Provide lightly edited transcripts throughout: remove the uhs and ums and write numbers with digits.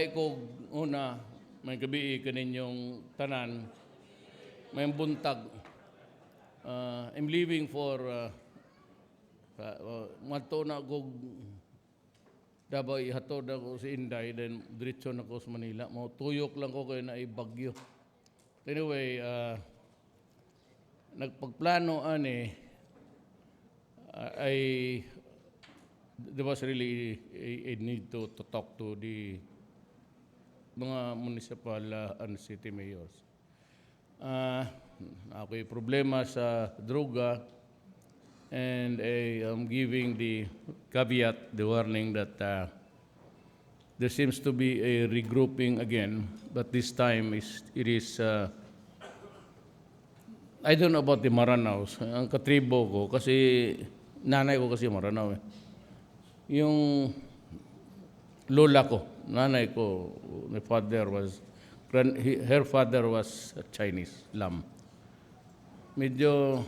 Lahi ko una, may gabi kaninyong tanan, may buntag. I'm leaving for mato na ko Davao, ihatod ako sa Inday, then diretso na ko sa Manila. Tuyok lang ko kayo na ibagyo. Anyway, nagpagplano there was really a need to talk to the mga municipal and city mayors. Ako'y problema sa droga, and I'm giving the caveat, the warning that there seems to be a regrouping again, but this time it is I don't know about the Maranaos. Ang katribo ko, kasi nanay ko kasi Maranao eh. Yung lola ko, nanay ko, her father was a Chinese, Lam. Medyo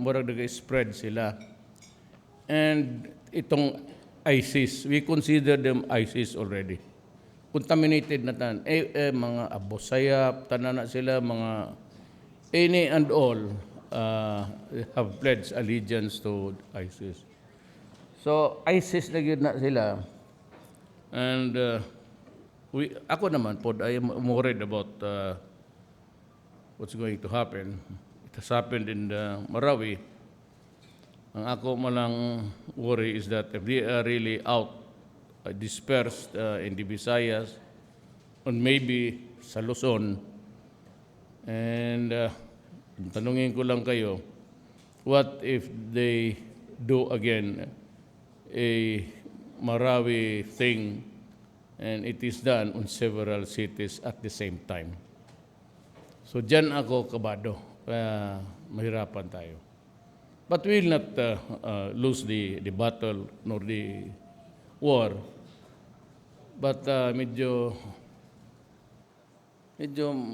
murag nag-spread sila. And itong ISIS, we consider them ISIS already. Contaminated na tan. Mga abosayap, tanan na sila, mga any and all have pledged allegiance to ISIS. So, ISIS na yun na sila. And ako naman po, I am worried about what's going to happen. It has happened in Marawi. Ang ako malang worry is that if they are really out, dispersed in the Visayas, and maybe sa Luzon, and tanungin ko lang kayo, what if they do again a Marawi thing, and it is done on several cities at the same time? So dyan ako kabado, kaya mahirapan tayo. But we will not lose the battle nor the war. But medyo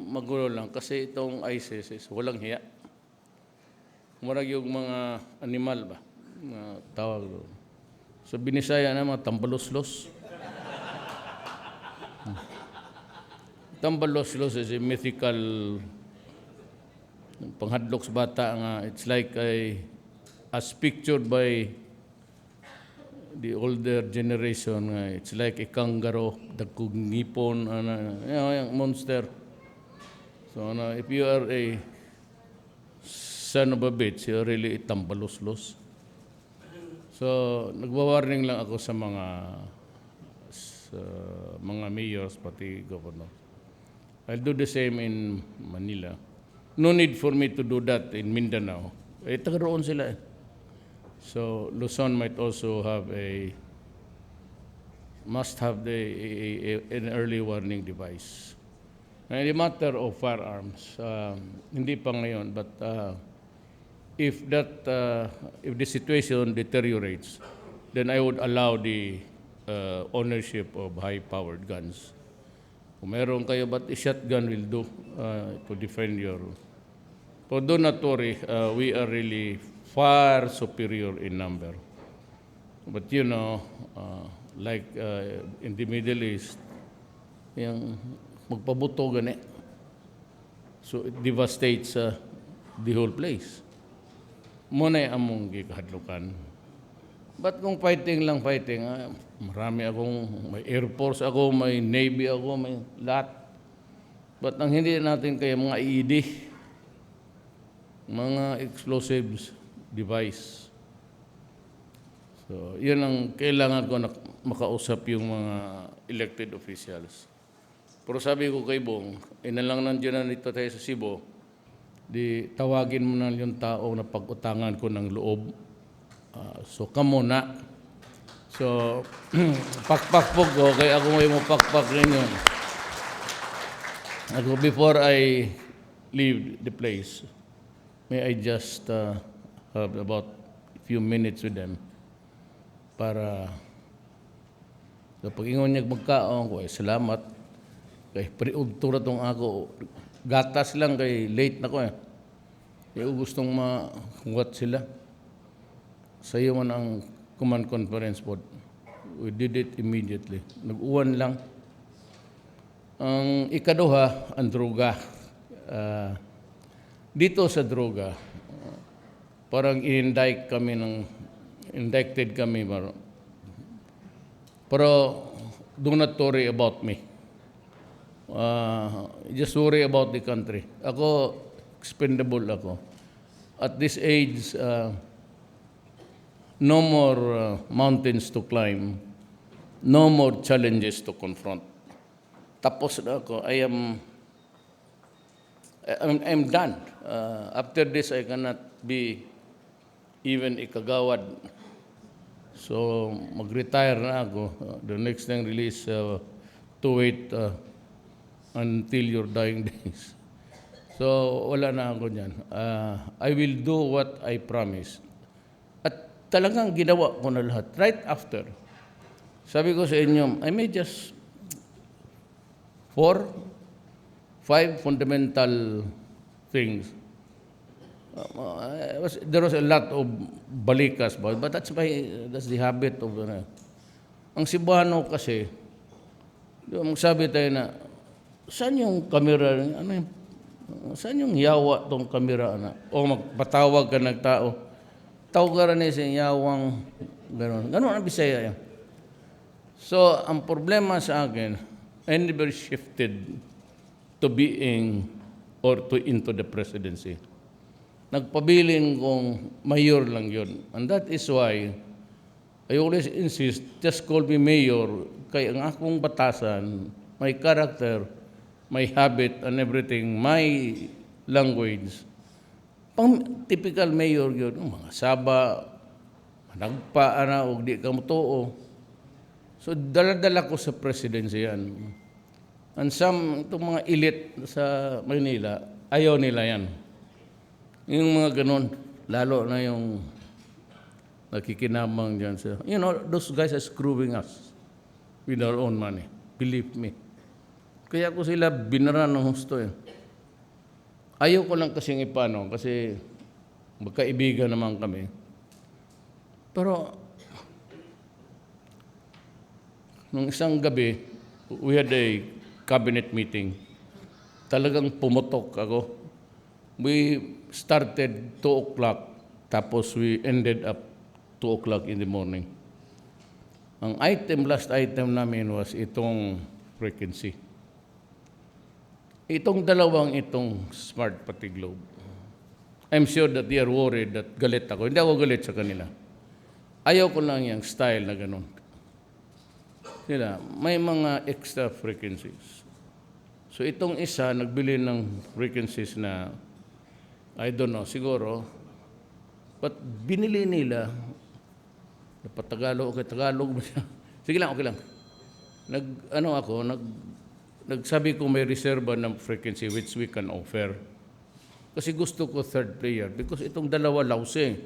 magulo lang kasi itong ISIS is walang hiya. Marag yung mga animal ba? Tawag doon. So Binisaya na mga tambaloslos. Tambaloslos is a mythical panghadlok sa bata nga. It's like as pictured by the older generation, it's like a kangaroo, dagkog ngipon, yung monster. So if you are a son of a bitch, you're really a tambaloslos. So nagwa-warning lang ako sa mga mayors, pati governor. I'll do the same in Manila. No need for me to do that in Mindanao. Taga-roon sila eh. So Luzon might also must have an early warning device. In the matter of firearms, hindi pa ngayon, but if the situation deteriorates, then I would allow the ownership of high-powered guns. Kung meron kayo, but a shotgun will do to defend your... But do not worry, we are really far superior in number. But you know, like in the Middle East, yung magpabuto gani. So it devastates the whole place. Muna yung among gikahadlukan. But kung fighting, marami akong, may Air Force ako, may Navy ako, may lahat. But ang hindi natin kaya mga ED, mga explosives device. So, yun ang kailangan ko na makausap yung mga elected officials. Pero sabi ko kay Bong, inalang nandiyan na nito tayo sa Cebu, di tawagin mo na yung tao na pag-utangan ko ng loob. So, kamo na. So, pakpak po ko, kaya ako may mapakpak rin yun. Ako, before I leave the place, may I just have about a few minutes with them para kapag ingon niya magkaon ko, salamat. Kay priugtura tong ako. Gatas lang kay late na ko eh. Kaya gustong makuwat sila. Sa iyo man ang command conference board. we did it immediately. Nag-uwan lang. Ang ikaduha, ang droga. Dito sa droga, parang indicted kami. Pero do not worry about me. Just worry about the country. Ako, expendable ako. At this age, no more mountains to climb, no more challenges to confront. Tapos na ako. I'm done. After this, I cannot be even ikagawad. So, mag-retire na ako. The next thing release, to wait until your dying days. So, wala na ako dyan. I will do what I promised. At talagang ginawa ko na lahat. Right after. Sabi ko sa inyo, I made just 4, 5 fundamental things. There was a lot of balikas, but that's the habit of ang Cebuano kasi. Sabi tayo na, saan yung camera? Saan yung yawa tong kamera na? O magpatawag ka ng tao. Tawag ka rin sa yawang gano'n. Gano'n ang Bisaya yan. So, ang problema sa akin, I never shifted to being or into the presidency. Nagpabilin kong mayor lang yun. And that is why I always insist, just call me mayor, kaya ang akong batasan, my character, my habit and everything, my language. Pang typical mayor yun, mga saba, nagpaan na, o di ka mutuo. So, dala-dala ko sa presidency yan. And itong mga elite sa Manila, ayaw nila yan. Yung mga ganun, lalo na yung nakikinamang dyan sa, those guys are screwing us with our own money. Believe me. Kaya ko sila binara ng husto eh. Ayaw ko lang kasing ipano kasi magkaibigan naman kami. Pero nung isang gabi, we had a cabinet meeting. Talagang pumutok ako. We started 2 o'clock, tapos we ended up 2 o'clock in the morning. Ang last item namin was itong frequency. Itong dalawang smart pati globe. I'm sure that they are worried that galit ako. Hindi ako galit sa kanila. Ayaw ko lang yung style na ganun. Sila, may mga extra frequencies. So itong isa, nagbili ng frequencies na, I don't know, siguro, but binili nila, napatagalog, Tagalog ba siya? Sige lang, okay lang. Nagsabi ko may reserva ng frequency which we can offer. Kasi gusto ko third player because itong dalawa lause.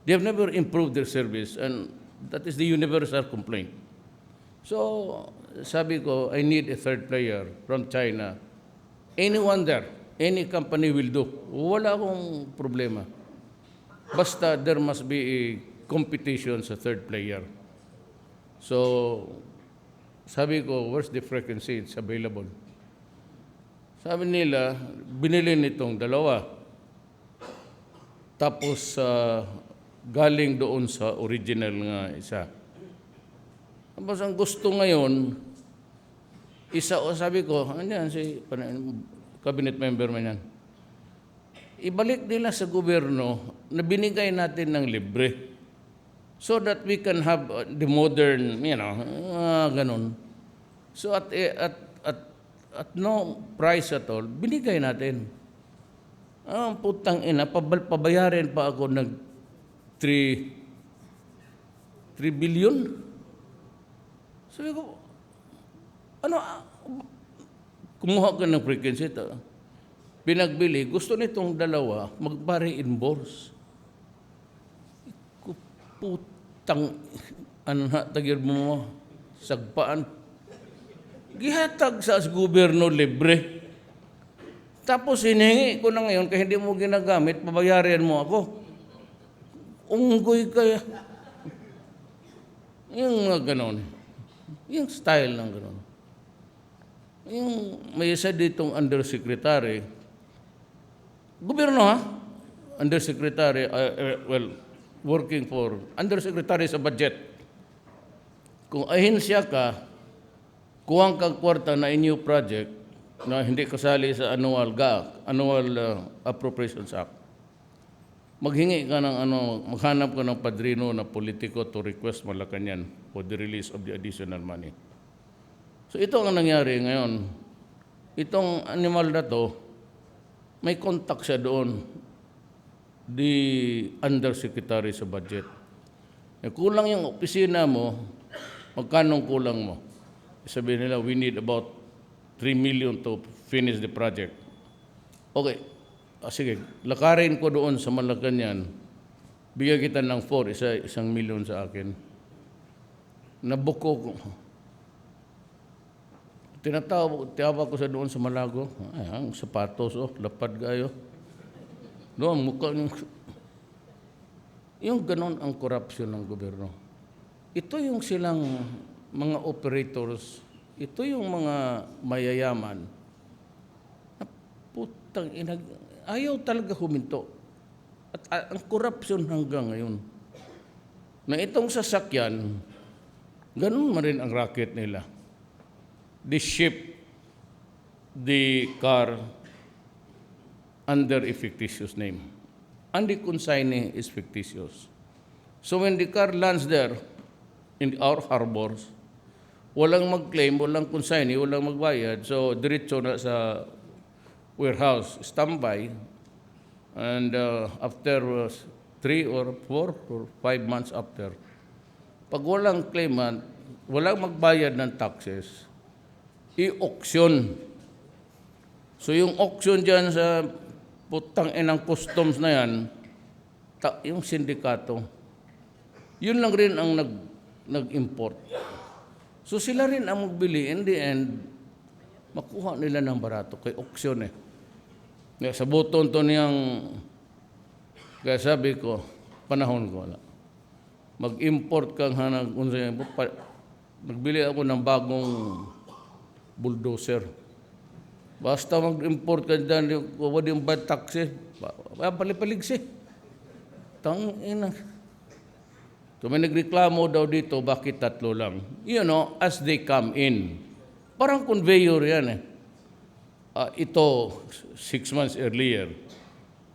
They have never improved their service and that is the universal complaint. So, sabi ko, I need a third player from China. Anyone there, any company will do. Wala akong problema. Basta there must be a competition sa third player. So, sabi ko, where's the frequency? It's available. Sabi nila, binili nitong dalawa. Tapos, galing doon sa original nga isa. Tapos ang gusto ngayon, sabi ko, andyan si cabinet member man yan, ibalik nila sa gobyerno na binigay natin ng libre so that we can have the modern, ganun. So at no price at all, binigay natin. Putang ina, pabayarin pa ako ng 3 billion? Sabi ko, kumuha ka ng frequency ito. Pinagbili, gusto nitong dalawa, magpare-invoice. Putang, tagir mo, sagpaan. Gihatag sa gobyerno libre. Tapos hinihingi ko na ngayon, kaya hindi mo ginagamit, pabayarin mo ako. Unggoy kaya. Yung mga ganon. Yung style ng ganon. Yung may isa ditong undersecretary, gobyerno ha, undersecretary, working for, undersecretary sa budget. Kung ahensya ka, kuwang kang kwarta na in-new project na hindi kasali sa annual Appropriations Act, maghingi ka ng maghanap ka ng padrino na politiko to request Malacanang for the release of the additional money. So ito ang nangyari ngayon. Itong animal na to, may contact siya doon, the undersecretary sa budget. Kulang yung opisina mo, magkanong kulang mo? Sabihin nila, we need about 3 million to finish the project. Okay, sige, lakarin ko doon sa Malacanang, bigyan kita ng 1 million sa akin. Nabuko ko. Tiyawag ko sa doon sa Malago. Ay, ang sapatos, lapad kayo. Doon, mukha yung ganon ang corruption ng gobyerno. Ito yung silang mga operators, ito yung mga mayayaman. Putang ina, ayaw talaga huminto. At ang corruption hanggang ngayon. Na itong sasakyan, ganun man rin ang racket nila. They ship the car under a fictitious name. And the consignee is fictitious. So when the car lands there, in our harbors, walang mag-claim, walang consignee, walang magbayad. So diretso na sa warehouse, standby. And after 3 or 4 or 5 months after, pag walang claimant, walang magbayad ng taxes, i-auction. So yung auction dyan sa putang inang customs na yan, yung sindikato, yun lang rin ang nag-import. So sila rin ang magbili. In the end, makuha nila ng barato kay auction eh. Sa buton to niyang, kaya sabi ko, panahon ko wala. Mag-import kang hanag, nagbili ako ng bagong bulldozer. Basta mag-import ka dyan, wala yung bad taxes, palipaligsi. Tangina. So may nagreklamo daw dito, bakit 3 lang? You know, as they come in. Parang conveyor yan eh. Ito, 6 months earlier.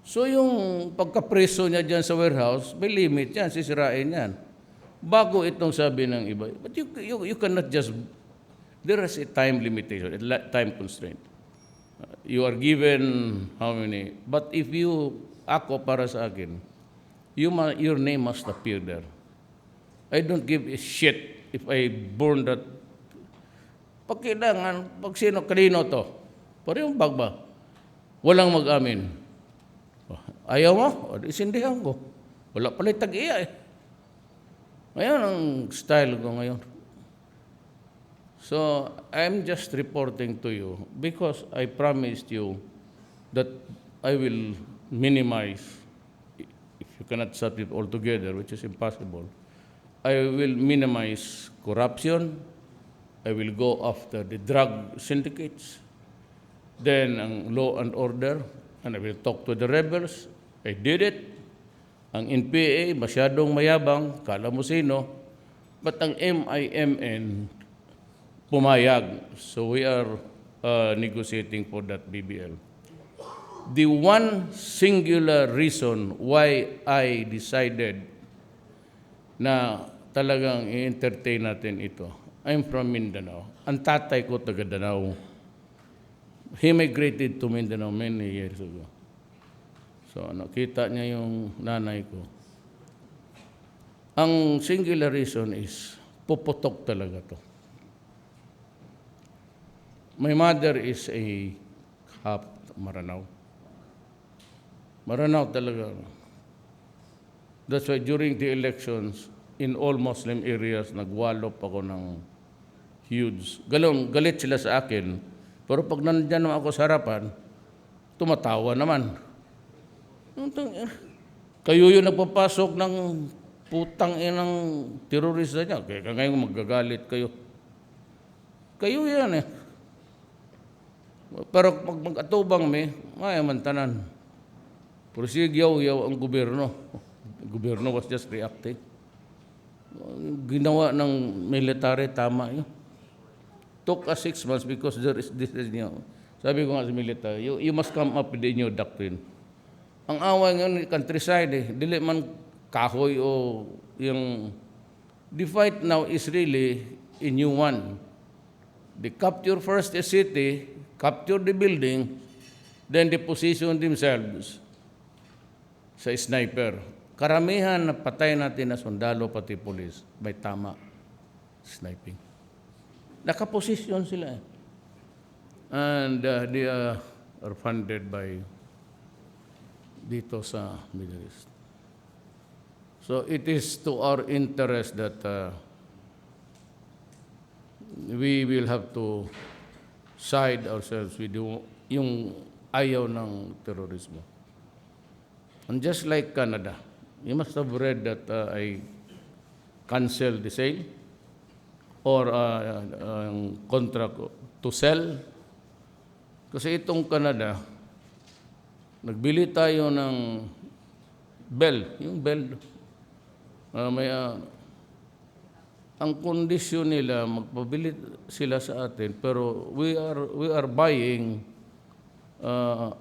So yung pagkapreso niya dyan sa warehouse, may limit yan, sisirain yan. Bago itong sabi ng iba. But you cannot just, there is a time limitation, a time constraint. You are given how many, but if you, ako para sa akin, your name must appear there. I don't give a shit if I burn that. Pag kailangan, pag sino, kanino to? Parehong bagba. Walang mag-amin. Ayaw mo? O, isindihan ko. Wala pala tag-iya eh. Ngayon ang style ko ngayon. So, I'm just reporting to you because I promised you that I will minimize, if you cannot stop it altogether, which is impossible, I will minimize corruption. I will go after the drug syndicates. Then, ang law and order, and I will talk to the rebels. I did it. Ang NPA, masyadong mayabang, kala mo sino. But ang MIMN, pumayag. So we are negotiating for that BBL. The one singular reason why I decided na talagang i-entertain natin ito, I'm from Mindanao. Ang tatay ko taga Danao. He migrated to Mindanao many years ago. So nakita niya yung nanay ko. Ang singular reason is puputok talaga to. My mother is a half Maranao. Maranao talaga. That's why during the elections, in all Muslim areas, nagwalop ako ng huge. Galit sila sa akin. Pero pag nandyan naman ako sa harapan, tumatawa naman. Kayo yung nagpapasok ng Putang inang terorista niya. Kaya ngayon magagalit kayo. Kayo yan eh. Pero pag mag-atubang may, mayaman tanan. Pero yaw ang gobyerno. The gobyerno was just reacting. Ginawa ng military, tama yun. Took us 6 months because this is new. Sabi ko nga sa military, you must come up with a new doctrine. Ang away ngayon countryside eh, dili man kahoy o yung... The fight now is really a new one. They capture first a city, capture the building, then they position themselves sa sniper. Karamihan na patay natin na sundalo pati pulis, may tama, sniping. Nakaposisyon sila eh. And they are funded by dito sa Middle East. So it is to our interest that we will have to side ourselves with yung ayaw ng terorismo. And just like Canada, you must have read that I canceled the sale or contract to sell. Kasi itong Canada, nagbili tayo ng Bell, yung Bell. Ang kondisyon nila, magpabili sila sa atin, pero we are buying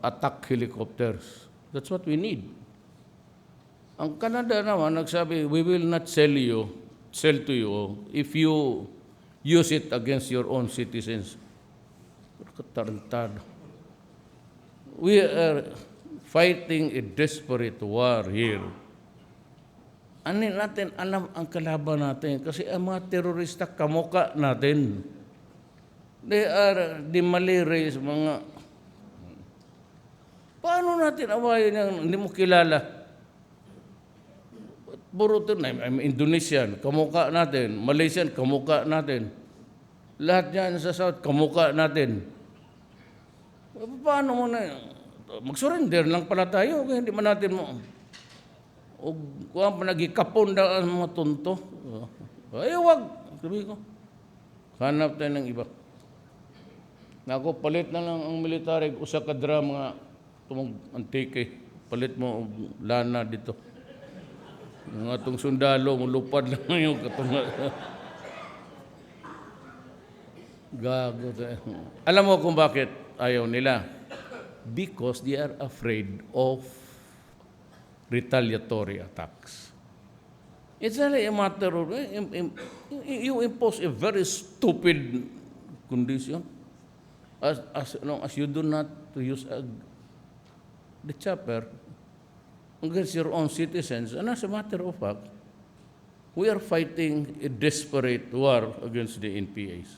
attack helicopters. That's what we need. Ang Canada naman, nagsabi, we will not sell to you if you use it against your own citizens. Katarantado. We are fighting a desperate war here. Ano natin alam ang kalaban natin? Kasi ang mga terorista kamuka natin. They are the Malays, mga... Paano natin awayin yung hindi mo kilala? Puro ito na, I'm Indonesian, kamuka natin. Malaysian, kamuka natin. Lahat yan sa South, kamuka natin. Paano mo na? Mag-surrender lang pala tayo. Kaya hindi man natin mo. O kung ang nagikapon na ang mga tunto. Ay, wag. Sabi ko. Hanap tayo ng iba. Naku, palit na lang ang military. Usa ka drama tumong antike. Palit mo lana dito. Yung atong sundalo, lupad lang yung katunga. Gago tayo. Alam mo kung bakit ayaw nila? Because they are afraid of retaliatory attacks. It's really a matter of, you impose a very stupid condition as long as you do not to use the chopper against your own citizens. And as a matter of fact, we are fighting a desperate war against the NPAs.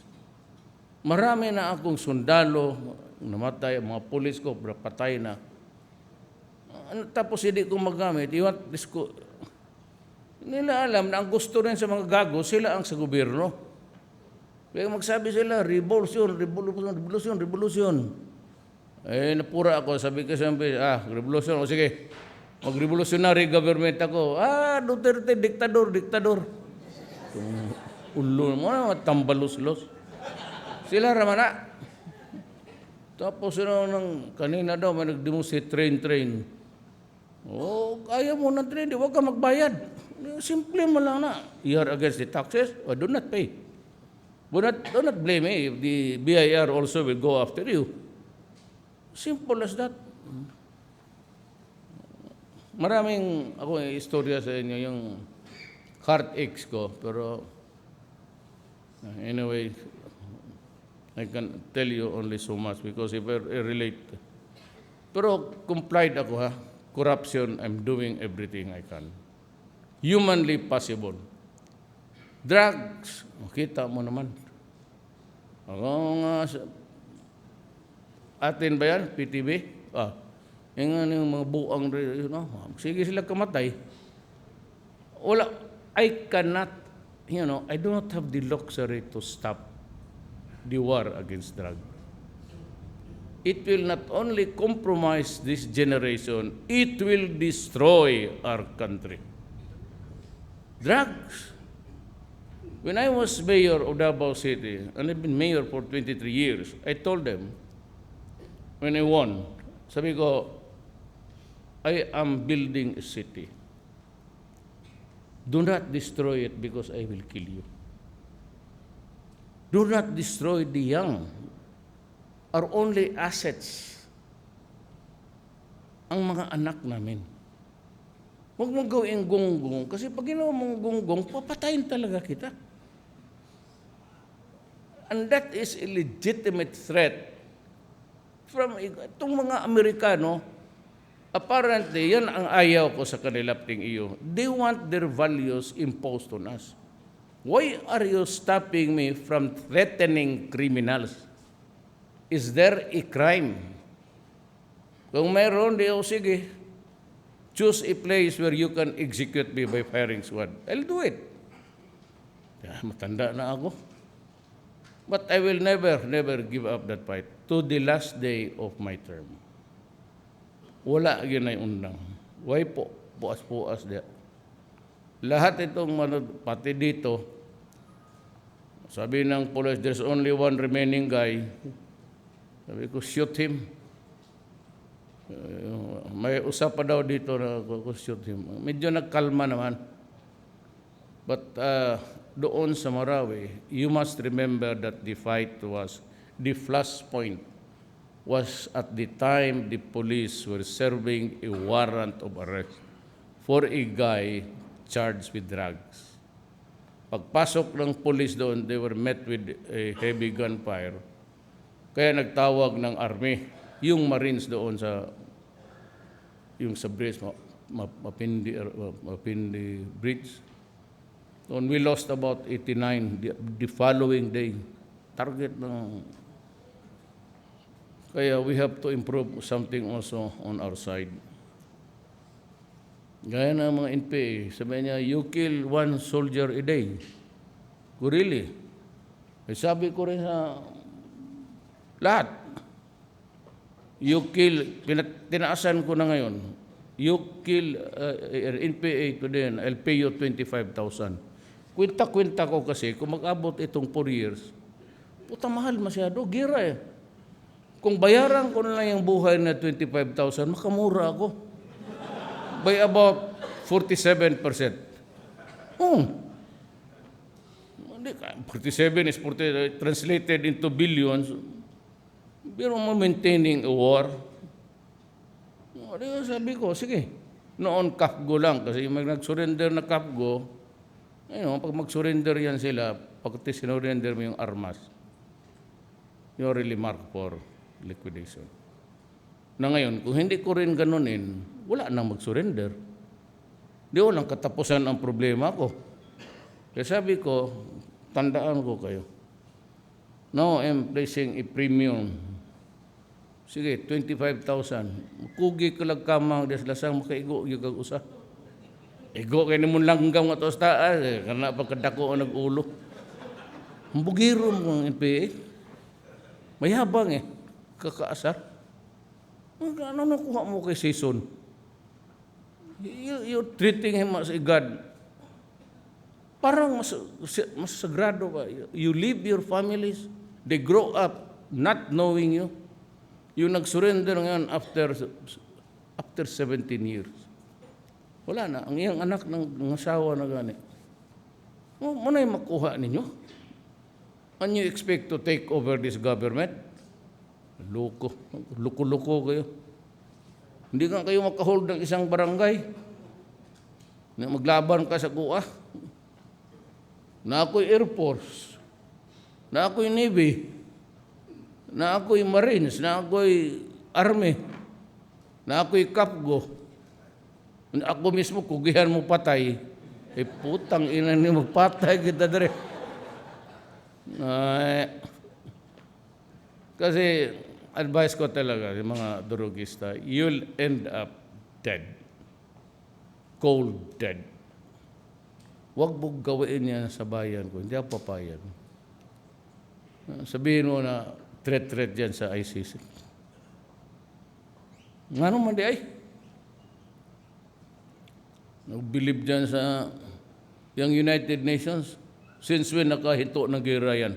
Marami na akong sundalo, namatay, mga pulis ko, patay na. Tapos hindi ko magamit, nila alam na ang gusto rin sa mga gago, sila ang sa gobyerno. Kaya magsabi sila, revolution. Eh, napura ako, sabi ko revolution, o sige, mag-revolutionary government ako. Duterte, diktador. Ulo mo, tambalos-los. Sila ramana. Tapos kanina daw, may nag-demonstrate train. Kaya mo ng train, huwag ka magbayad. Simple mo lang na. You are against the taxes, do not pay. Do not blame me if the BIR also will go after you. Simple as that. Maraming ako istorya sa inyo yung heartaches ko, pero anyway, I can tell you only so much because if I relate. Pero complied ako ha. Corruption, I'm doing everything I can. Humanly possible. Drugs, kita mo naman. Ako nga, atin ba yan, PTB? Yung mga buang, sige sila kamatay. Wala, I cannot, I do not have the luxury to stop the war against drugs. It will not only compromise this generation, it will destroy our country. Drugs. When I was mayor of Davao City, and I've been mayor for 23 years, I told them, when I won, sabi ko, I am building a city. Do not destroy it because I will kill you. Do not destroy the young. Our only assets ang mga anak namin. Huwag mong gawin gonggong kasi pag ginawa mong gonggong, papatayin talaga kita. And that is a legitimate threat from itong mga Amerikano. Apparently, yan ang ayaw ko sa kanila ting iyo. They want their values imposed on us. Why are you stopping me from threatening criminals? Is there a crime? Kung mayroon, di sige, choose a place where you can execute me by firing squad. I'll do it. Matanda na ako. But I will never give up that fight to the last day of my term. Wala yun ay undang. Why po? Puas-puas diya. Lahat itong pati dito, sabi ng police, there's only one remaining guy. Sabi ko, shoot him. May usap pa daw dito na shoot him. Medyo nagkalma naman. But doon sa Marawi, you must remember that the fight was, the flashpoint was at the time the police were serving a warrant of arrest for a guy charged with drugs. Pagpasok ng police doon, they were met with a heavy gunfire. Kaya nagtawag ng army, yung Marines doon sa bridge, Mapindi Bridge. And we lost about 89 the following day. Target ng... Kaya we have to improve something also on our side. Gaya ng mga NPA, sabi niya, you kill one soldier a day. Really? Sabi ko rin sa lahat. You kill, tinaasan ko na ngayon, you kill NPA today, I'll pay you 25,000. Kwenta-kwenta ko kasi, kung mag-abot itong 4 years, puta mahal masyado, gira eh. Kung bayaran ko na lang yung buhay na 25,000, makamura ako. By about 47%. Oh. 47 is translated into billions. Pero mo maintaining a war. Sabi ko, sige. Noon kapgo lang kasi mag nag-surrender na kapgo, pag mag-surrender yan sila, pag sinurrender mo yung armas, you're really marked for liquidation. Na ngayon, kung hindi ko rin ganunin, wala nang mag-surrender. Di walang katapusan ang problema ko. Kaya sabi ko, tandaan ko kayo. Now I'm placing a premium. Sige, 25,000. Kugi ko lang kamang deslasang makaigo yung kag-usa. Igo kayo naman langgam nga tos taas. Karena pagkadako ang nag-ulo. Ang bugiro mo ang NPA. Mayabang eh. Kakaasar. Ano nakuha mo kay Season? You're treating him as a God. Parang mas sagrado ka. You leave your families. They grow up not knowing you. You nag-surrender ngayon after 17 years. Wala na. Ang iyang anak ng asawa na gani. Muna yung makuha ninyo? And you expect to take over this government? Luko-luko kayo. Hindi nga kayo makahold ng isang barangay. Na maglaban ka sa kuha. Na ako'y Air Force. Na ako'y Navy. Na ako'y Marines. Na ako'y Army. Na ako'y Kapgo. Na ako mismo, kugihan mo patay. Putang ina niyo, magpatay kita dere. Kasi advice ko talaga yung mga drugista, you'll end up dead. Cold dead. Huwag mong gawin yan sa bayan ko. Hindi ako papayag. Sabihin mo na threat yan sa ICC. Nga naman di ay. Nag-believe dyan sa Yung United Nations, since when nakahinto ng gera yan?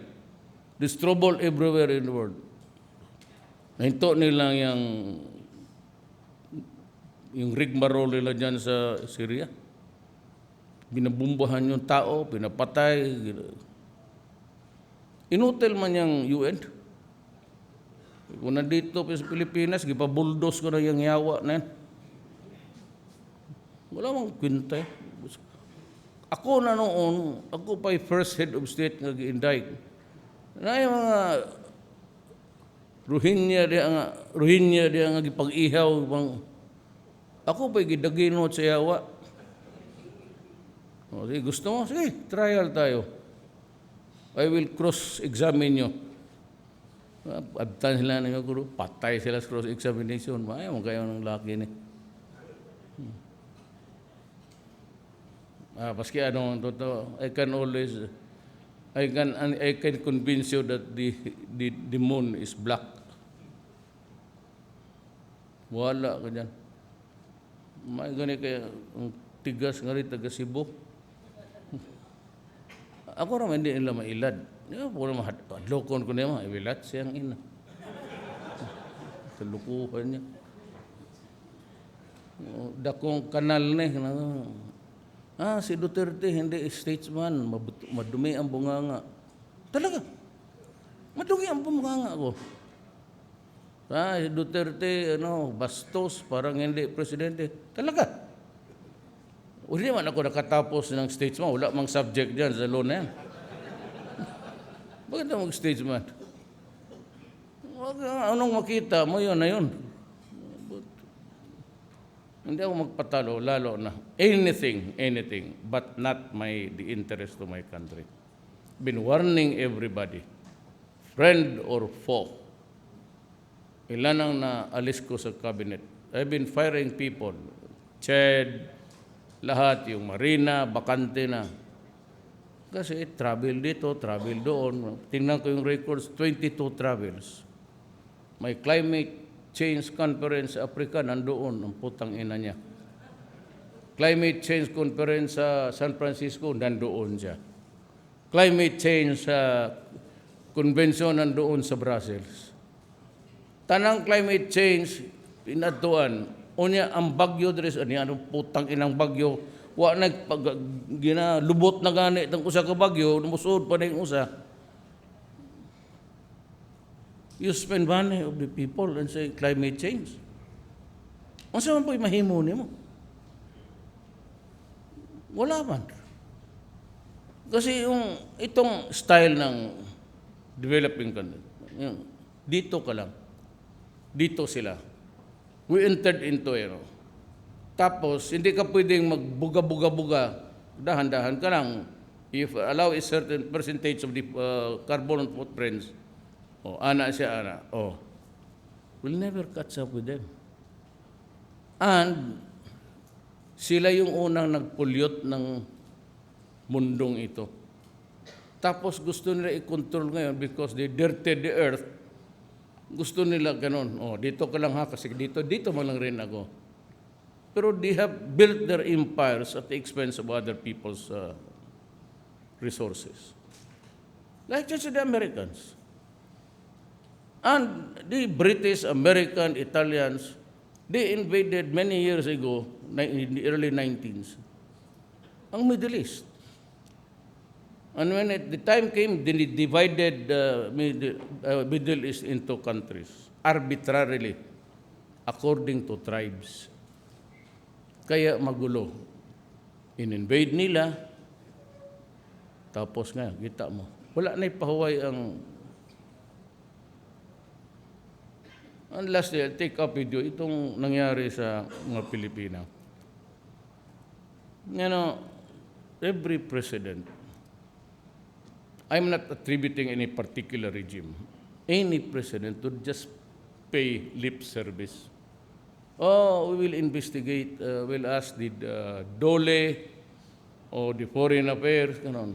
There's trouble everywhere in the world. Nahinto nila yung rigmarole nila dyan sa Syria. Binabumbahan yung tao, pinapatay. Inutil man yung UN. Kung nandito sa Pilipinas, gipabuldos ko na yung yawa na yan. Wala mang kwenta eh. Ako na noon, ako pa yung first head of state nga gi-indict. Na yung mga Rohingya diya nga gipag-ihaw. Ako pa yung gidaginot sa yawa. O, sige, gusto mo? Sige, trial tayo. I will cross-examine nyo. Abtan sila na guru, patay sila sa cross-examination. Ayaw mo kayo ng laki ni. Paski ano, totoo, I can convince you that the moon is black. Wala ka dyan. May gani kaya ang tigas nga rin, taga Cebu. Ako naman hindi nila mailad. Puro mahadlokon ko niya, iwilat siyang ina. Kalukuhan niya. Dakong kanal na. Si Duterte hindi statesman, madumi ang bunganga. Talaga, madumi ang bunganga ko. Si Duterte, bastos, parang hindi presidente. Talaga. Hindi man ako nakatapos ng statesman, wala mang subject dyan sa law na yan. Bakit na mag-statesman? Anong makita mo, yun na yun. Hindi ako magpatalo, lalo na anything, but not the interest of my country. Been warning everybody, friend or foe. Ilan ang naalis ko sa cabinet. I've been firing people, Ched, lahat, yung marina, bakante na. Kasi travel dito, travel doon. Tingnan ko yung records, 22 travels. May climate change conference sa Africa, nandoon, ang putang ina niya. Climate change conference sa San Francisco, nandoon siya. Climate change convention, nandoon sa Brussels. Tanang climate change, pinatuan. Unya, ang bagyo, anong putang inang bagyo, wa lubot na gani itong usa ka bagyo, lumusod pa na yung usa. You spend money of the people and say climate change. Ang saan po'y mahimo mo? Wala man. Kasi itong style ng developing country, dito ka lang. Dito sila. We entered into Tapos, hindi ka pwedeng magbuga-buga-buga. Dahan-dahan ka lang. If allow a certain percentage of the carbon footprints, ana. We'll never catch up with them. And sila yung unang nag-pollute ng mundong ito. Tapos gusto nila i-control ngayon because they dirted the earth. Gusto nila ganun. Dito ka lang ha, kasi dito mo lang rin ako. Pero they have built their empires at the expense of other people's resources. Like just the Americans. And the British, American, Italians, they invaded many years ago, in the early 19s, ang Middle East. And when the time came, they divided the Middle East into countries, arbitrarily, according to tribes. Kaya magulo. In-invade nila, tapos nga, kita mo, wala na ipahuway ang last day, I'll take up with you itong nangyari sa mga Pilipina. Every president, I'm not attributing any particular regime. Any president would just pay lip service. We will investigate, we'll ask the DOLE o the Foreign Affairs, ganon.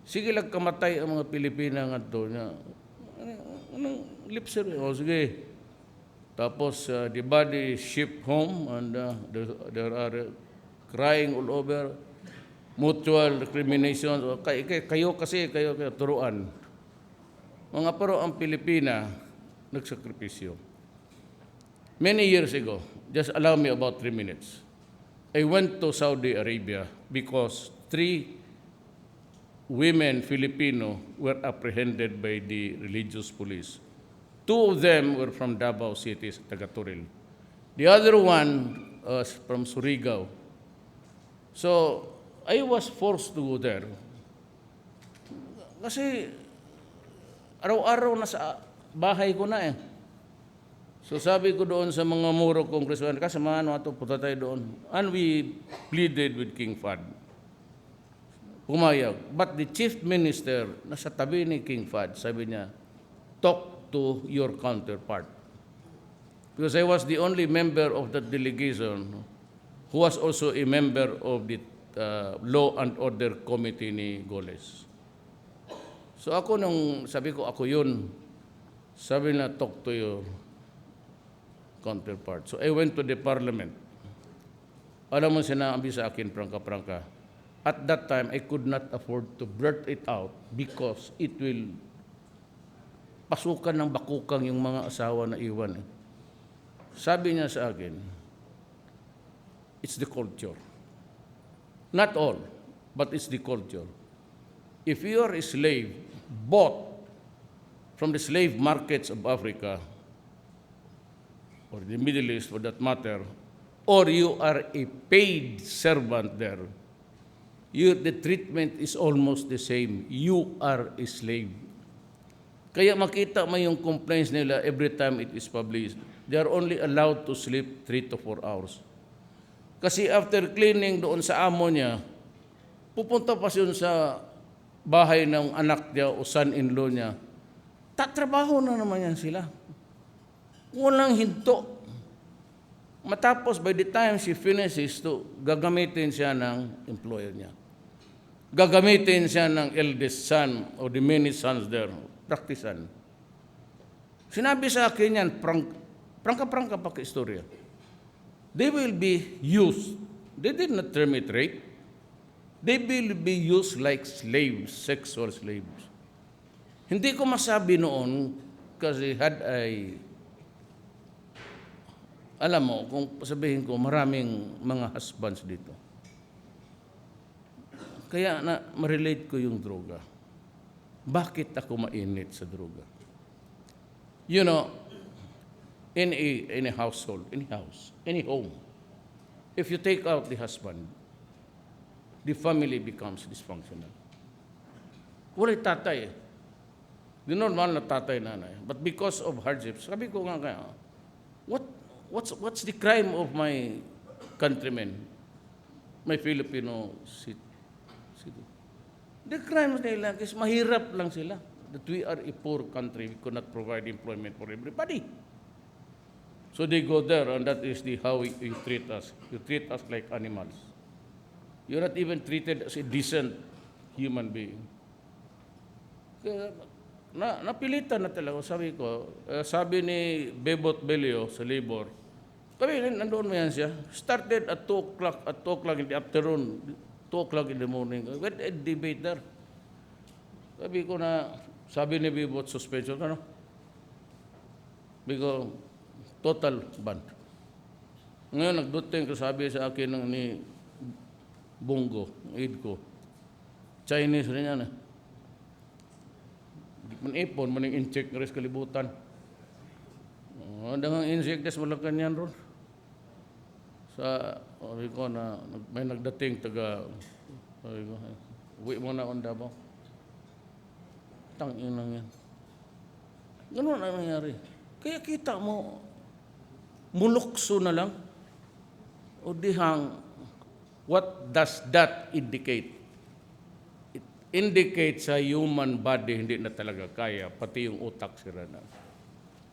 Sige lang kamatay ang mga Pilipina nga ito. Anong lip service? Sige. Tapos, the body shipped home and there are crying all over. mutual recrimination. Kayo, turuan. Mga pero ang Pilipina, nagsakripisyo. Many years ago, just allow me about 3 minutes. I went to Saudi Arabia because 3 women Filipino were apprehended by the religious police. 2 of them were from Davao City, Tagaturil. The other one was from Surigao. So, I was forced to go there. Kasi, araw-araw na sa bahay ko na eh. So sabi ko doon sa mga Moro congressman, kasamahan mo ito, punta tayo doon. And we pleaded with King Fahd. Pumayag. But the chief minister, nasa tabi ni King Fahd, sabi niya, talk to your counterpart. Because I was the only member of that delegation who was also a member of the Law and Order Committee ni Goles. So ako nung sabi ko, ako yun. Sabi na, talk to your counterpart. So I went to the parliament. Alam mo sinabi sa akin, prangka-prangka. At that time, I could not afford to blurt it out because it will pasukan ng bakukang yung mga asawa na iwan. Sabi niya sa akin, it's the culture. Not all, but it's the culture. If you are a slave, bought from the slave markets of Africa, or the Middle East for that matter, or you are a paid servant there, the treatment is almost the same. You are a slave. Kaya makita mo yung complaints nila every time it is published. They are only allowed to sleep 3 to 4 hours. Kasi after cleaning doon sa amo niya, pupunta pa siya sa bahay ng anak niya o son-in-law niya. Tatrabaho na naman yan sila. Walang hinto. Matapos, by the time she finishes, gagamitin siya ng employer niya. Gagamitin siya ng eldest son o the many sons there. Praktisan. Sinabi sa akin yan, prangka-prangka pa ka-istorya. They will be used. They did not term it rape. They will be used like slaves, sexual slaves. Hindi ko masabi noon kasi had I alam mo, kung sabihin ko, maraming mga husbands dito. Kaya ma-relate ko yung droga. Bakit ako mainit sa droga? You know, in a household, any house, any home, if you take out the husband, the family becomes dysfunctional. Wala'y tatay eh. The normal na tatay nanay. But because of hardships, sabi ko nga kaya, what's the crime of my countrymen, my Filipino citizen? The crime nila is mahirap lang sila. That we are a poor country, we could not provide employment for everybody. So they go there, and that is how you treat us. You treat us like animals. You're not even treated as a decent human being. Kaya, napilitan na talaga. Sabi ni Bebot Belio sa labor, kami, nandoon mo yan siya. Started at 2 o'clock in the afternoon, 2 o'clock in the morning. We had a debate there. Sabi ni Bebot, suspension, ano? Because total ban. Ngayon, nagduting ko, sabi sa akin ni Bongo, aid ko, Chinese rin yan. Manipon, maning incheck na rin kalibutan. Dangang insect des malakan yan ron. Sabi ko na may nagdating sabi ko, uwi mo na on Davao. Tangin yan. Ganun ang nangyari. Kaya kita mo, mulukso na lang. O dihang, what does that indicate? It indicates sa human body hindi na talaga kaya, pati yung utak sira na.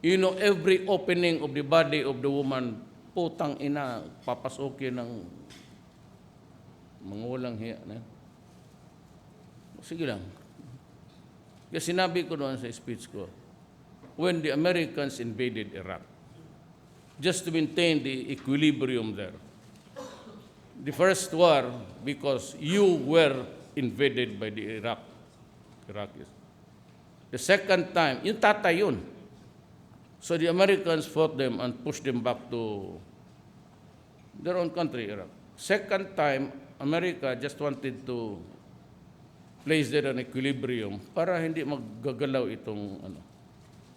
You know, every opening of the body of the woman, putang ina, papasokin ng mga walang hiya na. Sige lang. Kaya sinabi ko doon sa speech ko, when the Americans invaded Iraq, just to maintain the equilibrium there, The first war, because you were invaded by the Iraqis. The second time, yung tatay yun. So the Americans fought them and pushed them back to their own country, Iraq. Second time, America just wanted to place there an equilibrium para hindi maggagalaw itong ano.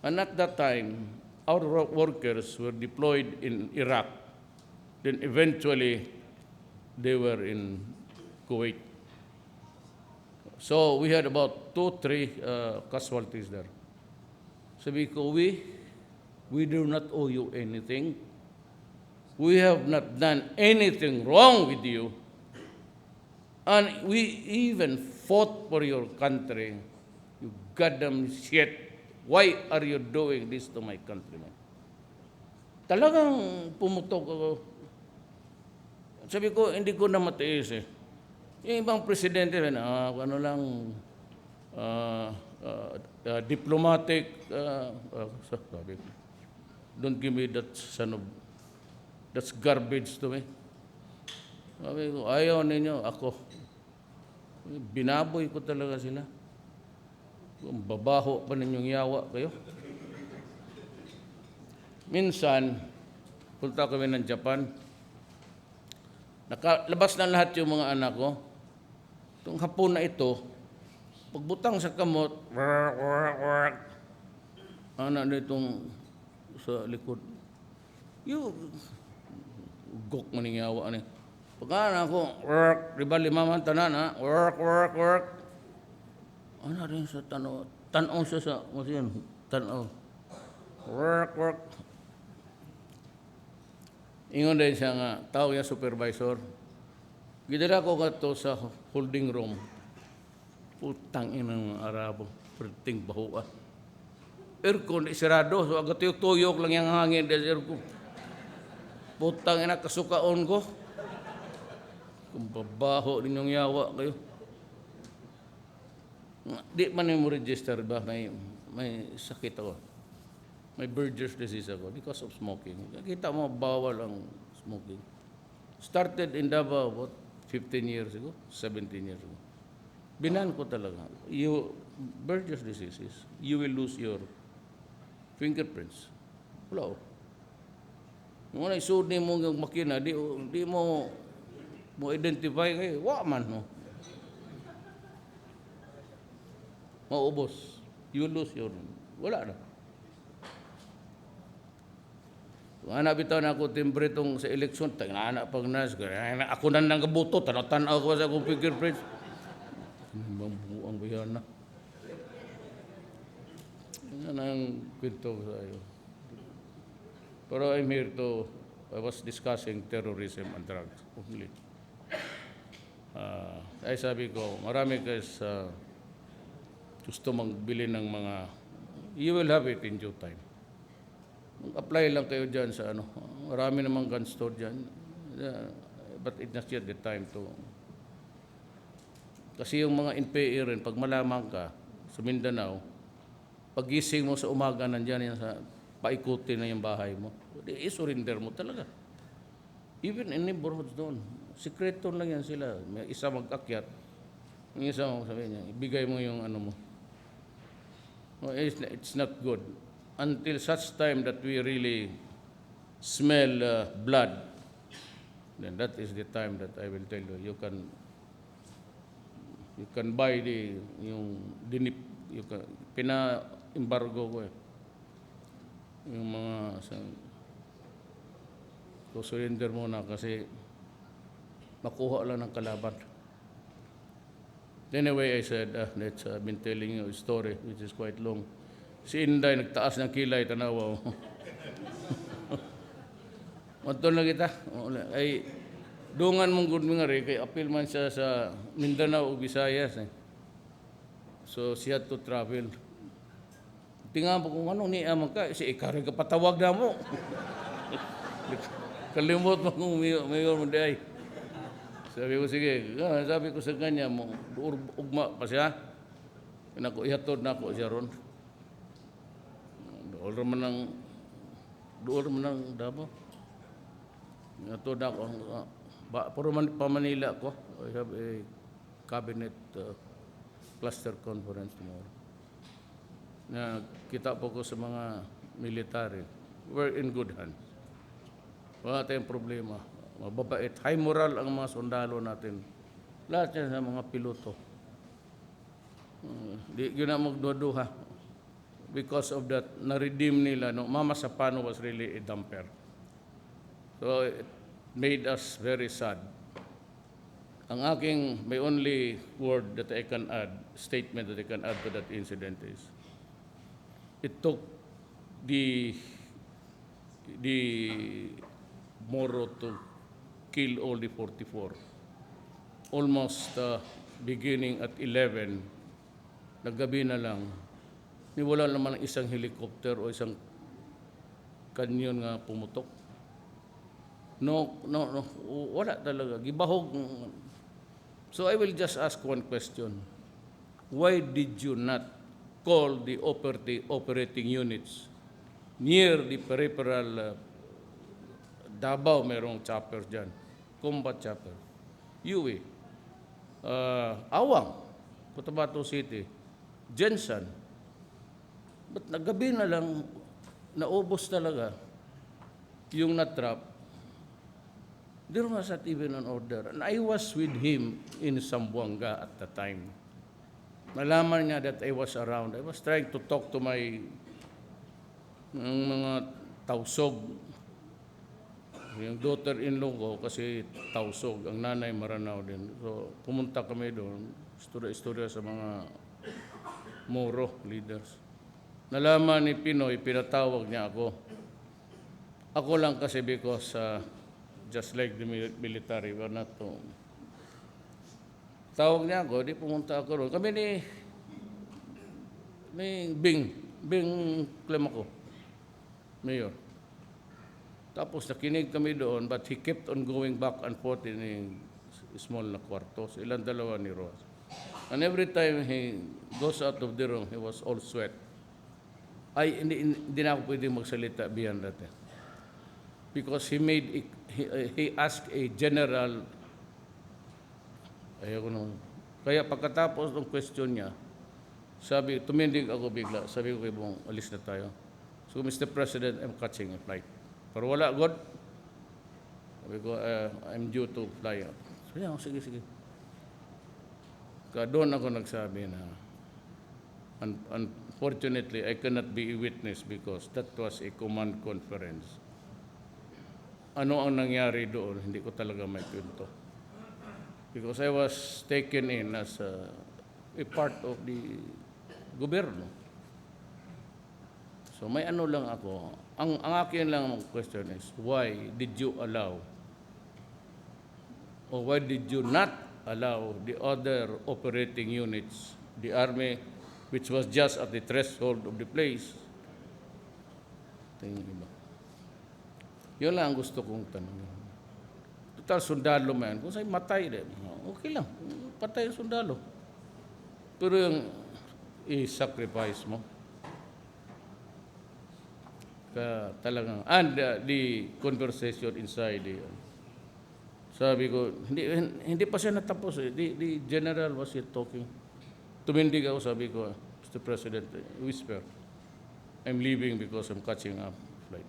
And at that time, our workers were deployed in Iraq. Then eventually, they were in Kuwait. So we had about 2-3 casualties there. Sabi ko, we do not owe you anything. We have not done anything wrong with you. And we even fought for your country. You goddamn shit. Why are you doing this to my countrymen? Talagang pumutok ako. Sabi ko, hindi ko na matiis eh. Yung ibang presidente, ano lang, diplomatic, sabi ko, don't give me that that's garbage to me. Sabi ko, ayaw ninyo, ako. Binaboy ko talaga sila. Babaho pa ninyong yawa kayo. Minsan, punta kami ng Japan, nakalabas na lahat yung mga anak ko. Itong hapon na ito, pagbutang sa kamot, anak na itong sa likod. Yung gok maningyawa ni. Pagkana ako, riba limaman tanan ha, work. Ano rin sa tanaw siya sa, yan, tanaw. Work. Ingon din siya nga, tao yung supervisor. Gidala ko gato sa holding room. Putang inang Arabo, perting baho ka. Aircon, isirado, so agad tuyok lang yung hangin sa aircon. Putang ina, kasukaon ko. Kung babaho ninyong yawa kayo. Di man mo register ba? May sakit ako. May Berger's disease ako because of smoking. Kita mo, bawal ang smoking. Started in Davao about 15 years ago, 17 years ago. Binan ko talaga. Berger's disease is, you will lose your fingerprints. Wala o. Nung naisud ni mo yung makina, di mo identify kayo. Wa man, no? Maubos. You lose your... Wala na. Anak bitaw na ako timbre itong sa eleksyon, anak pag nas, ako na nang kabuto, tanaw ko sa akong fingerprints. Ang biyan na. Yan ang kwento ko sa iyo. Pero I was discussing terrorism and drugs only. Ay sabi ko, marami guys gusto magbili ng mga, you will have it in due time. Mag-apply lang kayo dyan sa ano. Marami namang gun store dyan. But it's not yet the time to... Kasi yung mga NPA rin, pag malaman ka sa Mindanao, pagising mo sa umaga, nandyan yan sa paikuti na yung bahay mo. I-surrender mo talaga. Even in neighborhoods doon. Sekreto lang yan sila. May isa mag-akyat. Yung isa mo sabihin niya, ibigay mo yung ano mo. It's not good. Until such time that we really smell blood, then that is the time that I will tell you, you can buy yung pina-embargo ko eh. Yung mga, surrender muna kasi makuha lang ng kalaban. Anyway, I said, I've been telling you a story which is quite long. Si Inday, nagtaas ng kilay, tanawa. Matol na kita. Ay, dungan mong good mga rin, kay appeal man siya sa Mindanao o Visayas. Eh. So, she had to travel. Tingnan po kung ano ni Amang ka, si ikaw rin kapatawag na mo. Kalimot mo kung mayor mo day. Sabi ko, sige, sabi ko sa kanya, ugma pa siya. Ihatod na ako siya ron. Dool man ng Davao. Ihatod na ako. Pa Manila ko. I have a cabinet cluster conference tomorrow. Na kita po ko sa mga military. We're in good hands. Wala tayong problema. Mababait. High moral ang mga sundalo natin. Lahat yan sa mga piloto. Di yun na magduduha. Because of that, na-redeem nila. No? Mama Sapano was really a dumper. So it made us very sad. Ang aking, may only word that I can add, statement that I can add to that incident is, it took the Moro to kill all the 44. Almost beginning at 11, naggabi na lang, wala naman isang helicopter o isang kanyon nga pumutok. No, wala talaga. Gibahog. So I will just ask one question. Why did you not call the operating units near the peripheral Davao, merong chopper dyan, combat chopper. Yui, Awang, Cotabato City, Jensen. But nagabi na lang, naubos talaga yung natrap. There was not even an order. And I was with him in Zamboanga at the time. Nalaman niya that I was around. I was trying to talk to my mga tausog. Yung daughter-in-law ko kasi tausog. Ang nanay Maranao din. So pumunta kami doon. Istorya sa mga Moro leaders. Nalaman ni Pinoy, pinatawag niya ako. Ako lang kasi because just like the military, we're not to. Tawag niya ako, di pumunta ako roon. Kami ni Bing Clem ako, mayor. Tapos nakinig kami doon, but he kept on going back and forth in a small na kwartos. Ilang dalawa ni Ross. And every time he goes out of the room, he was all sweat. Ay, hindi na ako pwedeng magsalita beyond that. Because he asked a general, ayoko naman. Kaya pagkatapos ng question niya, sabi, tumindig ako bigla. Sabi ko kay Bong, alis na tayo. So, Mr. President, I'm catching a flight. Pero wala, God. Sabi ko, I'm due to fly out. So, yeah, sige. Kaya doon ako nagsabi na, unfortunately, I cannot be a witness because that was a command conference. Ano ang nangyari doon, hindi ko talaga may kwento. Because I was taken in as a part of the gobyerno. So may ano lang ako. Ang akin lang question is, why did you allow, or why did you not allow the other operating units, the army, which was just at the threshold of the place? Tingin ba? Yun lang ang gusto kong tanongin. Total, sundalo man. Kung sa'yo matay, okay lang. Patay ang sundalo. Pero yung i-sacrifice mo, talagang, and the conversation inside, sabi ko, hindi pa siya natapos. The general was yet talking. Tumindig ako, sabi ko, Mr. President, whisper, I'm leaving because I'm catching up flight.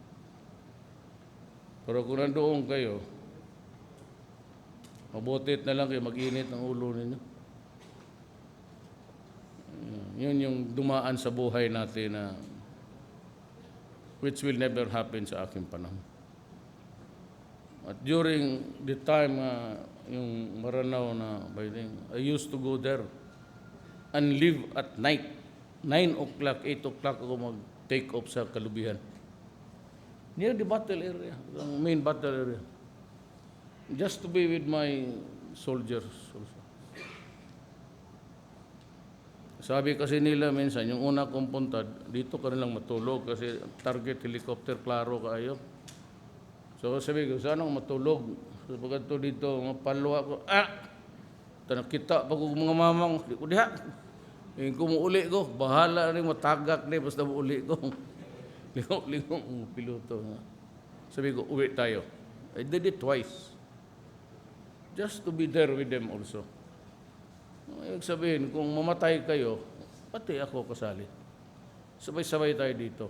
Pero kung nandoon kayo, mabutit na lang kayo, mag-init ang ulo ninyo. Yun yung dumaan sa buhay natin na which will never happen sa aking panahon. At during the time yung Maranao na I used to go there and live at night. 9 o'clock, 8 o'clock ako mag-take off sa Kalubihan. Near the battle area, the main battle area. Just to be with my soldiers also. Sabi kasi nila minsan, yung una kong punta, dito ka nilang matulog kasi target helicopter, klaro kayo. So sabi ko, saan ako matulog? So pagkat dito, mapalo ako, nakita pa ko mga mamang, di ko diha. Yung kumuuli ko, bahala rin, matagak rin, basta muuli ko. Lingong piloto. Sabi ko, uwi tayo. I did it twice. just to be there with them also. Ibig sabihin, kung mamatay kayo, pati ako kasali. Sabay-sabay tayo dito.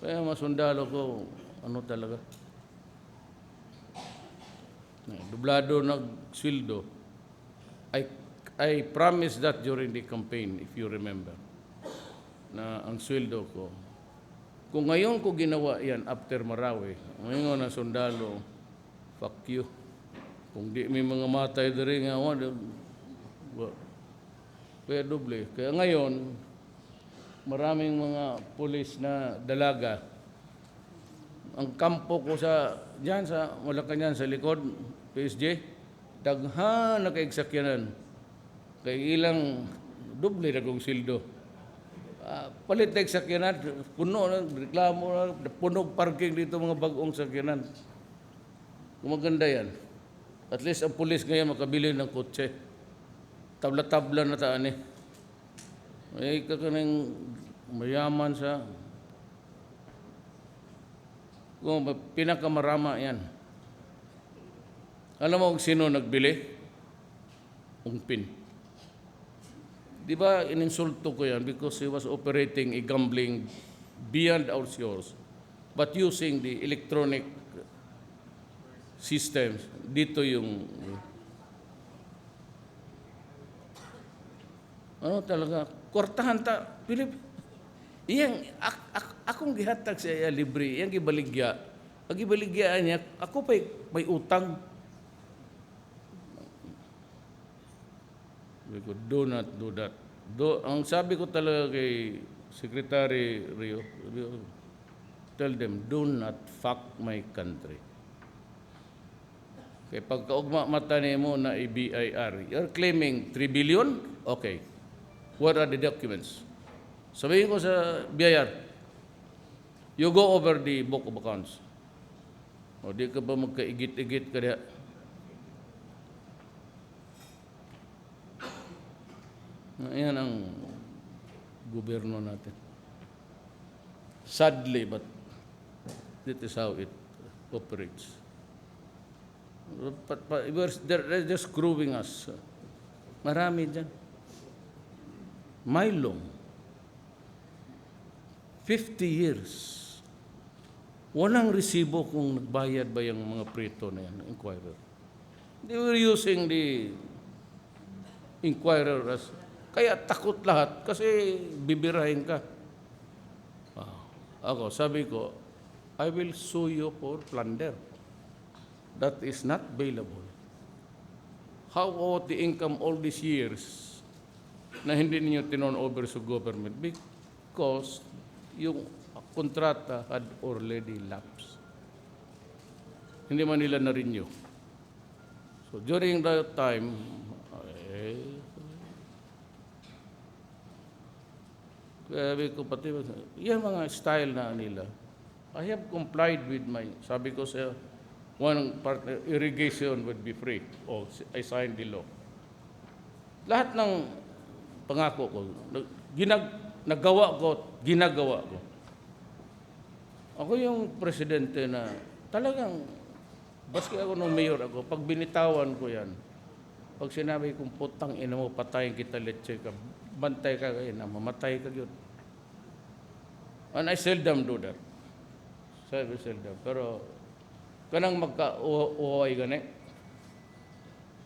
Kaya mga sundalo ko, ano talaga? Dublado nag-sweldo. I promised that during the campaign, if you remember, na ang sweldo ko. Kung ngayon ko ginawa yan after Marawi, ngayon na sundalo, fuck you. Kung di may mga matay diri nga, kaya doble. Kaya ngayon, maraming mga pulis na dalaga. Ang kampo ko diyan sa Malacanang sa likod, PSG, daghan na kaegsakyanan. Kay ilang doble na kong sildo. Palit na sakyanan, puno na, reklamo na, punog parking dito mga bagong sakyanan. Maganda yan. At least ang pulis ngayon makabili ng kotse. Tabla-tabla na taan eh. May kakaning mayaman sa kung pinakamarama yan. Alam mo kung sino nagbili? Ungpin. Di ba ininsulto ko yan because he was operating a gambling beyond our shores but using the electronic systems. Dito yung ano talaga, kwartahan ta, Pilip. Iyang, akong gihatag sa iya libre, iyang gibaligya. Ang gibaligyaan niya, ako pa'y may utang. Do not do that. Ang sabi ko talaga kay Secretary Rio, tell them, do not fuck my country. Kaya pagkaugma mata mo na BIR, you're claiming 3 billion? Okay. What are the documents? Sabihin ko sa BIR, you go over the book of accounts. O di ka ba magkaigit-igit ka diya? Ayan ang gobyerno natin. Sadly, but that is how it operates. But they're just screwing us. Marami dyan. Mylong. 50 years. Walang resibo kung nagbayad ba yung mga preto na yan, inquirer. They were using the inquirer as, kaya takot lahat kasi bibirahin ka. Ako, sabi ko, I will sue you for plunder. That is not bailable. How about the income all these years na hindi ninyo tinon over sa government? Because yung kontrata had already lapsed. Hindi man nila na-renew. So during that time, sabi ko pati, yan mga style na nila. I have complied with sabi ko sa one partner, irrigation would be free. O, I signed the law. Lahat ng pangako ko, ginagawa ko. Ako yung presidente na talagang, baski ako nung mayor ako, pag binitawan ko yan, pag sinabi kong putang ina mo, patayin kita, letse ka, bantay ka kayo na, mamatay ka yun. And I seldom do that. Seldom. Pero, kanang magka-uhoy gani,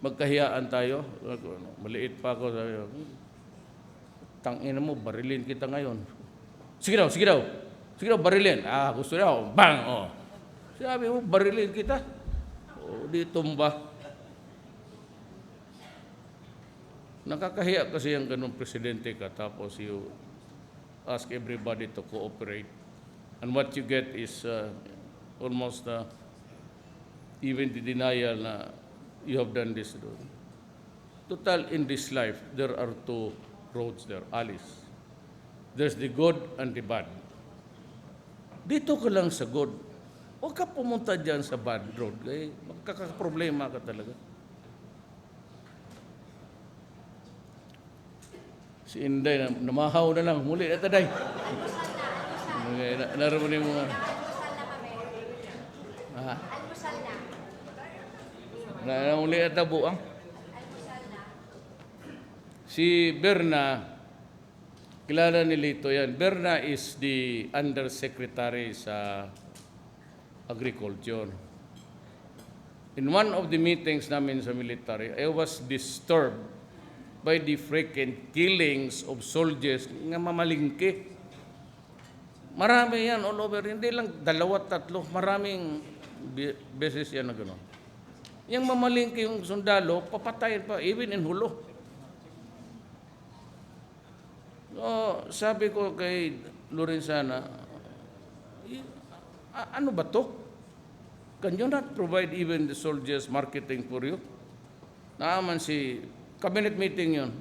magkahiyaan tayo, maliit pa ako, sabi ko, tangina mo, barilin kita ngayon. Sige daw, barilin. Gusto daw, bang, Sabi mo, barilin kita. Di tumba. Nakakahiya kasi yung ganun presidente ka, tapos you ask everybody to cooperate. And what you get is almost even the denial na you have done this. Total, in this life, there are two roads there, alleys. There's the good and the bad. Dito ka lang sa good. Huwag ka pumunta dyan sa bad road. Eh, magkakaproblema ka talaga. Si Inday, namahaw na lang. Muli na taday. Naraman mo. Almusal na. Uli at buang. Si Berna, kilala ni Lito yan. Berna is the undersecretary sa agriculture. In one of the meetings namin sa military, I was disturbed by the frequent killings of soldiers nga mamalingki. Marami yan all over. Hindi lang 2-3. Maraming beses yan na gano'n. Yung mamalingki yung sundalo, papatayin pa, even in hulo. So, sabi ko kay Lorenzana, ano ba to? Can you not provide even the soldiers marketing for you? Naaman si cabinet meeting yun.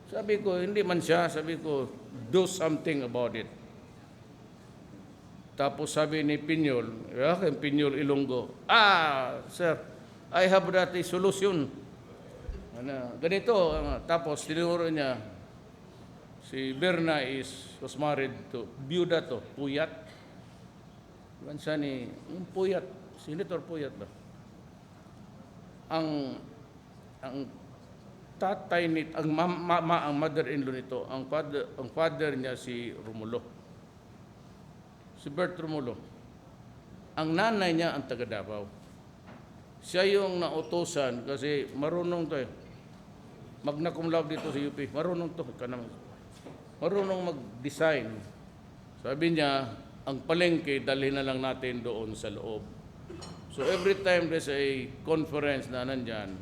Sabi ko, hindi man siya. Sabi ko, do something about it. Tapos sabi ni Pinyol, Pinyol Ilonggo, sir, I have that solution. Ganito, tapos tinuro niya, si Berna was married to, byuda to, Puyat. Siya ni, yung Puyat, Senator Puyat ba? Ang tatay nito, ang mother-in-law nito, ang father niya si Romulo. Si Bert Romulo. Ang nanay niya ang taga Davao. Siya yung nautosan kasi marunong to eh. Magna cum laude dito sa UP. Marunong to. Marunong mag-design. Sabi niya, ang palengke, dalhin na lang natin doon sa loob. So every time there's a conference na nandyan,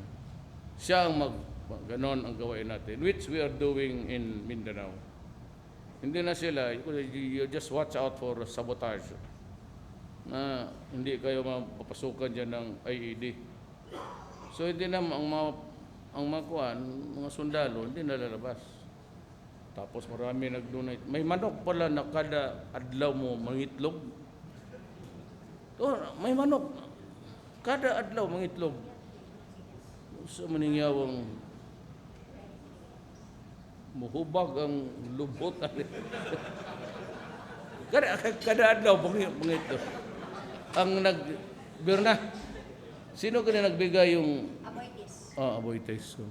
siya ang ganon ang gawain natin, which we are doing in Mindanao. Hindi na sila, you just watch out for sabotage. Na hindi kayo mapapasukan dyan ng IED. So hindi na ang mga sundalo, hindi nalalabas. Tapos marami nag-donate. May manok pala na kada adlaw mo mangitlog. May manok. Kada adlaw mangitlog. Sa maningyawang muhubag ang lubot. kada adlaw mangitlog. Ang Berna, sino kaya nagbigay yung Aboites. So,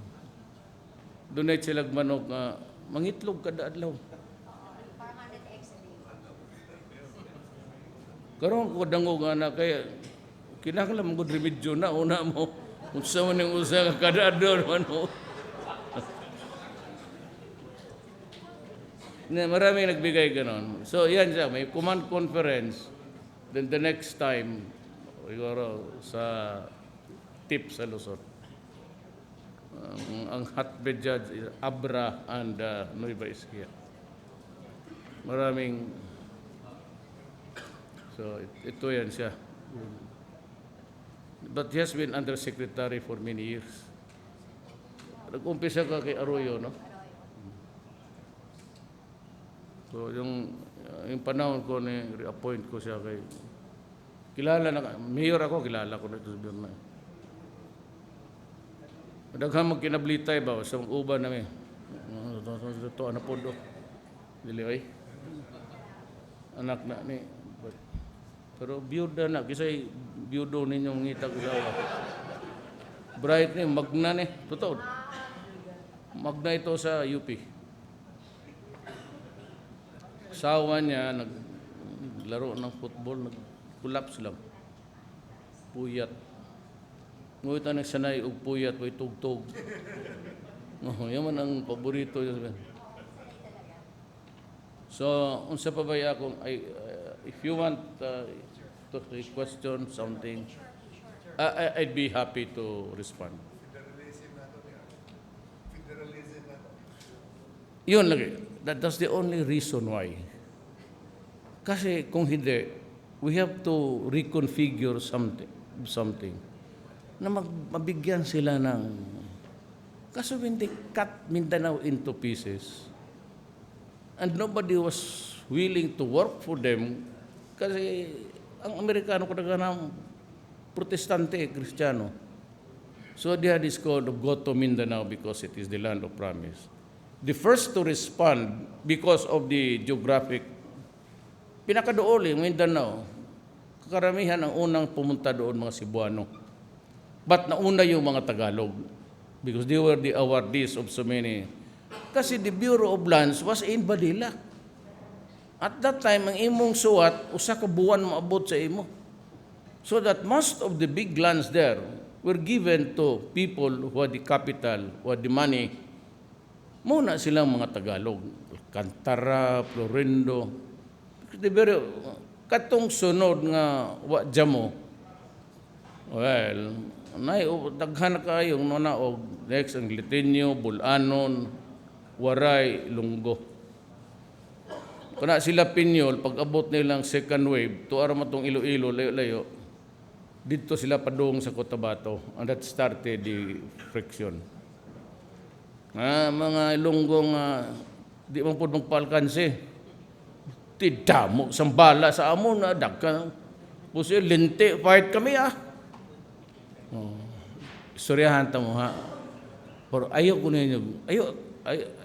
donate sila manok nga mangitlog kada adlaw. 400 eggs a day. Karon ko dango nga na kaya kinahanglan mo gud remedyo na una mo. Unsa man yung usa ka kada adlaw man mo. Na marami nagbigay ganon. So yan siya, may command conference. Then the next time siguro sa tip sa Luzon. Ang hotbed judge is Abra and Nueva Ecija. Maraming, so ito yan siya. But he has been undersecretary for many years. Nag-umpisa ka kay Arroyo, no? So yung panahon ko ni re-appoint ko siya kay, kilala na, mayor ako, kilala ko na ito sa Birna. Daghang magkinablitay ba sa uban namin. Ito ano po do. Dili ay. Anak na ni. Pero biyuda na kisay biyudo ninyong ngitag usawa. Bright ni magna ni, totoo. Magna ito sa UP. Sawa niya naglaro ng football, nag-collapse lang. Puyat. Ngunit ang nagsanay og puyat way tugtog. Yaman ang paborito niya. So, unsa pa ba akong if you want to question something, I'd be happy to respond. Yun lagi. That's the only reason why. Kasi kung hindi, we have to reconfigure something. Na mabigyan sila ng, kaso hindi cut Mindanao into pieces. And nobody was willing to work for them kasi ang Amerikano kadaghanang protestante, Kristiyano. So they had this called of go to Mindanao because it is the land of promise. The first to respond because of the geographic, pinakadool Mindanao, karamihan ang unang pumunta doon mga Cebuano. But nauna yung mga Tagalog because they were the awardees of so many. Kasi the Bureau of Lands was in Badilla. At that time, ang imong suwat, usa ka buwan maabot sa imo. So that most of the big lands there were given to people who had the capital, who had the money. Muna silang mga Tagalog. Alcantara, Florindo. Katong sunod nga wadya mo, well, daghan kayo og next ang Litinyo, Bulanon, Waray, Ilonggo. Kuna sila Pinyol, pag abot nilang second wave, tuara mo itong Iloilo, layo-layo, dito sila padung sa Cotabato. And that started the friction. Mga Ilonggong, di mo po magpalkansi. Tidamo, sambala sa amon, dagka. Puso linti, fight kami Istoryahan ta mo ha. Pero ayaw ko ninyo,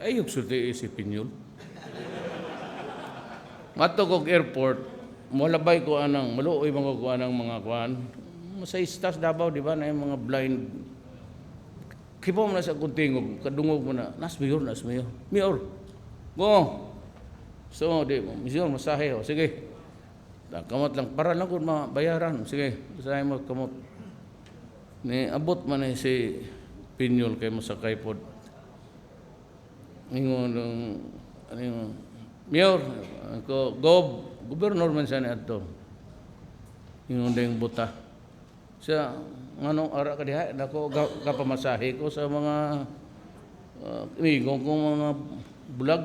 ayaw sulti si Pinyol. Matog og airport, malabay ko anang, maluoy mga ko anang mga kuan. Sa istas Davao, di ba, na yung mga blind. Kipo mo na sa kuntingog, kadungog mo na, nas mayor, Mayor, go. So, di mo, Mayor, masahe o, sige. Kamot lang, para lang kung mabayaran. Sige, masahe mo, kamot. Ni abot man si Pinyol kay masakay pod. Ingon ano yung Mayor, ko gobernador man siya niadto. Ingon dayong buta. Siya nganong ara ka diha nako kapamasahe ko sa mga amigong kong mga bulag.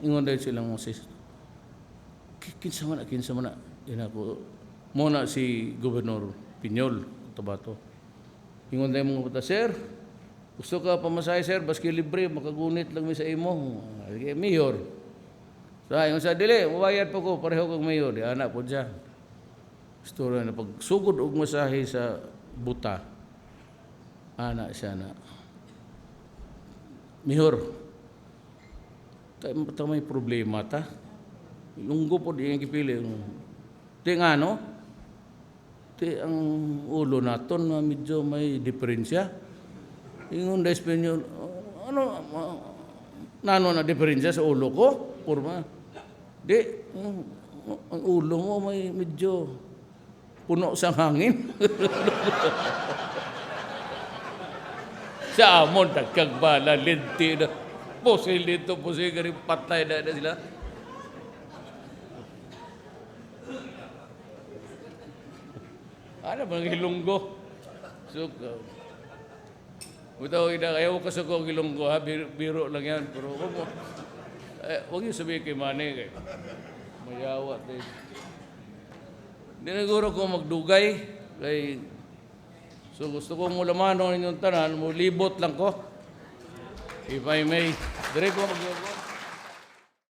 Ingon day silang Moses. Kinsa man na. Yan ako. Muna si Gobernador Pinyol, Cotabato. Ingon day mga buta, sir, gusto ka pamasahe, sir, baski libre, makagunit lang mi sa imo. Mayor. So, yung sa dili, mabayad po ko, pareho kong mayor. Di anak po dyan. Story na pag sugod og masahe sa buta, anak siya na, Mayor, tayo may problema ta. Lunggo po di yung kipili. Di nga no? Di ang ulo naton na medyo may diferensya. Ingon da Espanyol, nano na diferensya sa ulo ko? Purma. Di, ang ulo mo may medyo puno sa hangin. Sa amon, nagkagbala, linti na. Pusil dito, pusil ka rin, patay na sila. Ano ba, Ilonggo? So, ayaw ko sa kong Ilonggo, ha? Biro lang yan. Pero huwag yung sabihin kay Manny. Mayawa. Hindi na siguro ko magdugay. So gusto ko mulamanon inyong tanan, mulibot lang ko. If I may. Dire ko mag